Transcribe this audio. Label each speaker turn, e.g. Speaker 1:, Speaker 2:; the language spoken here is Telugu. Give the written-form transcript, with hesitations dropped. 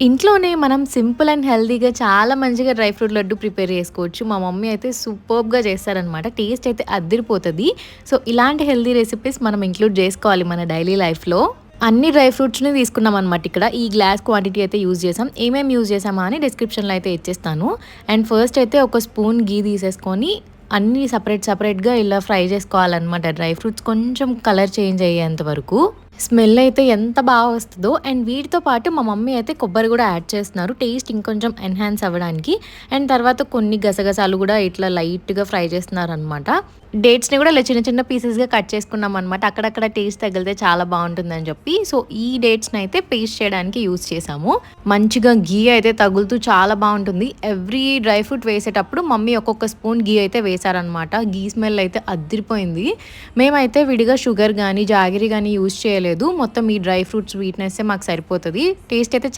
Speaker 1: ఇంట్లోనే మనం సింపుల్ అండ్ హెల్తీగా చాలా మంచిగా డ్రై ఫ్రూట్ లడ్డు ప్రిపేర్ చేసుకోవచ్చు. మా మమ్మీ అయితే సూపర్బ్‌గా చేస్తారనమాట. టేస్ట్ అయితే అద్దిరిపోతది. సో, ఇలాంటి హెల్తీ రెసిపీస్ మనం ఇంక్లూడ్ జేసుకోవాలి మన డైలీ లైఫ్‌లో. అన్ని డ్రై ఫ్రూట్స్‌ని తీసుకున్నామనమాట ఇక్కడ. ఈ గ్లాస్ క్వాంటిటీ అయితే యూజ్ చేసాం. ఏమేమి యూజ్ చేసామా అని డిస్క్రిప్షన్‌లో అయితే ఇచ్చేస్తాను. అండ్ ఫస్ట్ అయితే ఒక స్పూన్ ఘీ తీసేసుకొని అన్నీ సెపరేట్‌గా ఇలా ఫ్రై చేసుకోవాలనమాట. డ్రై ఫ్రూట్స్ కొంచెం కలర్ చేంజ్ అయ్యేంత వరకు. స్మెల్ అయితే ఎంత బాగా వస్తదో. అండ్ వీటితో పాటు మా మమ్మీ అయితే కొబ్బరి కూడా యాడ్ చేస్తున్నారు. టేస్ట్ ఇంకొంచెం ఎన్హాన్స్ అవ్వడానికి. అండ్ తర్వాత కొన్ని గసగసాలు కూడా ఇట్లా లైట్‌గా ఫ్రై చేస్తున్నారనమాట. డేట్స్‌ని కూడా ఇలా చిన్న పీసెస్‌గా కట్ చేసుకున్నామనమాట. అక్కడక్కడ టేస్ట్ తగిలితే చాలా బావుంటుందని చెప్పి. సో, ఈ డేట్స్‌ని అయితే పేస్ట్ చేయడానికి యూజ్ చేశాము. మంచిగా ఘీ అయితే తగులుతూ చాలా బావుంటుంది. ఎవ్రీ డ్రై ఫ్రూట్ వేసేటప్పుడు మమ్మీ ఒక్కొక్క స్పూన్ ఘీ అయితే వేశారనమాట. ఘీ స్మెల్ అయితే అద్దిరిపోయింది. మేమైతే విడిగా షుగర్ గానీ, జాగరీ గానీ యూజ్ చేయలేదు. మొత్తం ఈ డ్రై ఫ్రూట్స్ స్వీట్‌నెస్సే మాకు సరిపోతది. టేస్ట్ అయితే